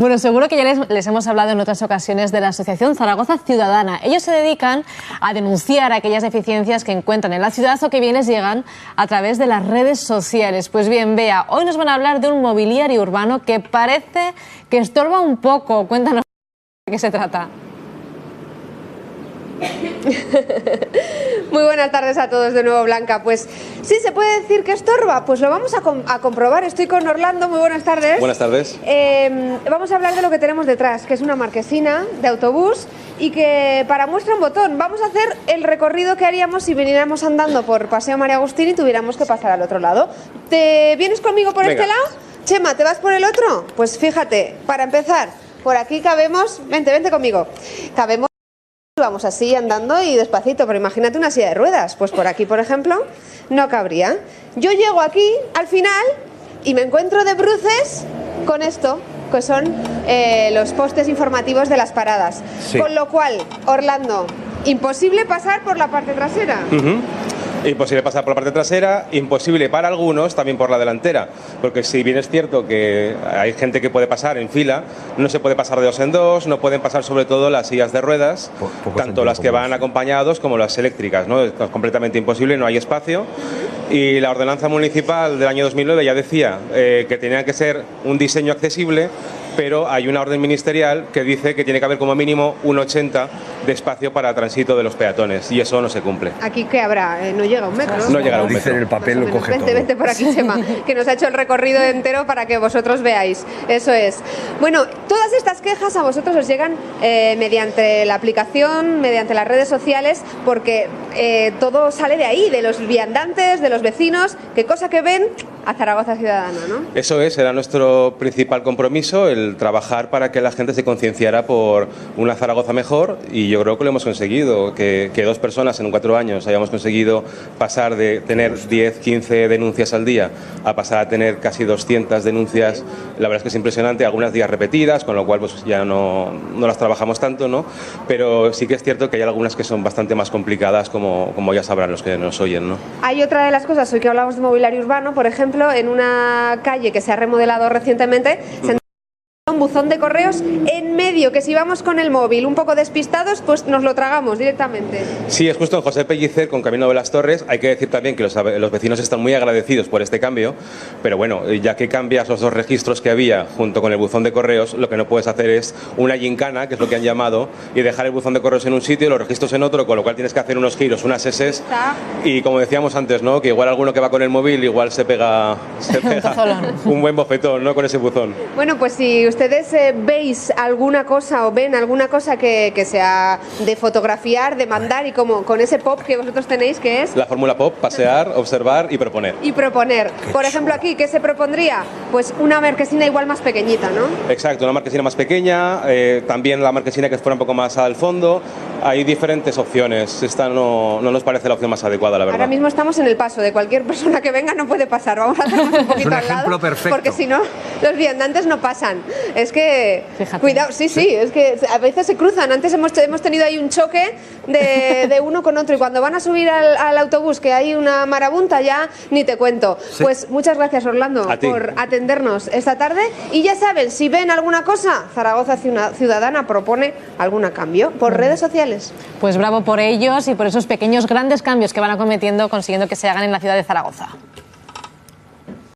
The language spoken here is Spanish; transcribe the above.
Bueno, seguro que ya les hemos hablado en otras ocasiones de la Asociación Zaragoza Ciudadana. Ellos se dedican a denunciar aquellas deficiencias que encuentran en la ciudad o que bien les llegan a través de las redes sociales. Pues bien, Bea, hoy nos van a hablar de un mobiliario urbano que parece que estorba un poco. Cuéntanos de qué se trata. Muy buenas tardes a todos de nuevo, Blanca. Pues sí, ¿se puede decir que estorba? Pues lo vamos a comprobar. Estoy con Orlando, muy buenas tardes. Buenas tardes. Vamos a hablar de lo que tenemos detrás, que es una marquesina de autobús y que para muestra un botón. Vamos a hacer el recorrido que haríamos si viniéramos andando por Paseo María Agustín y tuviéramos que pasar al otro lado. ¿Te vienes conmigo por Venga. este lado? Chema, ¿te vas por el otro? Pues fíjate, para empezar, por aquí cabemos... Vente conmigo. Cabemos... Vamos así andando y despacito, pero imagínate una silla de ruedas. Pues por aquí, por ejemplo, no cabría. Yo llego aquí al final y me encuentro de bruces con esto, que son los postes informativos de las paradas. Sí. Con lo cual, Orlando, imposible pasar por la parte trasera. Imposible pasar por la parte trasera, imposible para algunos también por la delantera, porque si bien es cierto que hay gente que puede pasar en fila, no se puede pasar de dos en dos, no pueden pasar sobre todo las sillas de ruedas, tanto las que van acompañados como las eléctricas, ¿no? Es completamente imposible, no hay espacio. Y la ordenanza municipal del año 2009 ya decía que tenía que ser un diseño accesible, pero hay una orden ministerial que dice que tiene que haber como mínimo un 80 de espacio para tránsito de los peatones, y eso no se cumple. ¿Aquí qué habrá? No llega a un metro. No llega a un Dice metro. en el papel, lo coge todo. Vente por aquí, Chema, que nos ha hecho el recorrido entero para que vosotros veáis. Eso es. Bueno, todas estas quejas a vosotros os llegan mediante la aplicación, mediante las redes sociales, porque todo sale de ahí, de los viandantes, de los vecinos. ¿Qué cosa que ven? A Zaragoza Ciudadana, ¿no? Eso es, era nuestro principal compromiso, el trabajar para que la gente se concienciara por una Zaragoza mejor, y yo creo que lo hemos conseguido, que dos personas en 4 años hayamos conseguido pasar de tener 10, 15 denuncias al día a pasar a tener casi 200 denuncias. La verdad es que es impresionante, algunas días repetidas, con lo cual pues ya no las trabajamos tanto, ¿no? Pero sí que es cierto que hay algunas que son bastante más complicadas, como ya sabrán los que nos oyen, ¿no? Hay otra de las cosas, hoy que hablamos de mobiliario urbano, por ejemplo, en una calle que se ha remodelado recientemente, se un buzón de correos en medio, que si vamos con el móvil un poco despistados, pues nos lo tragamos directamente. Sí, es justo en José Pellicer, con Camino de las Torres. Hay que decir también que los vecinos están muy agradecidos por este cambio, pero bueno, ya que cambias los dos registros que había junto con el buzón de correos, lo que no puedes hacer es una gincana, que es lo que han llamado, y dejar el buzón de correos en un sitio y los registros en otro, con lo cual tienes que hacer unos giros, unas eses, y como decíamos antes, ¿no? Que igual alguno que va con el móvil igual se pega un buen bofetón, ¿no? Con ese buzón. Bueno, pues si ustedes veis alguna cosa o ven alguna cosa que sea de fotografiar, de mandar, y como con ese pop que vosotros tenéis, que es... La fórmula pop: pasear, observar y proponer. Y proponer. Por ejemplo, aquí, ¿qué se propondría? Pues una marquesina igual más pequeñita, ¿no? Exacto, una marquesina más pequeña, también la marquesina que fuera un poco más al fondo. Hay diferentes opciones, esta no nos parece la opción más adecuada, la verdad. Ahora mismo estamos en el paso, de cualquier persona que venga no puede pasar, vamos a hacernos un poquito al lado, perfecto. porque si no, los viandantes no pasan. Es que, Fíjate. cuidado, sí, es que a veces se cruzan. Antes hemos tenido ahí un choque de uno con otro, y cuando van a subir al autobús, que hay una marabunta, ya ni te cuento. Sí. Pues muchas gracias, Orlando, por atendernos esta tarde, y ya saben, si ven alguna cosa, Zaragoza Ciudadana propone algún cambio por redes sociales. Pues bravo por ellos y por esos pequeños grandes cambios que van acometiendo, consiguiendo que se hagan en la ciudad de Zaragoza.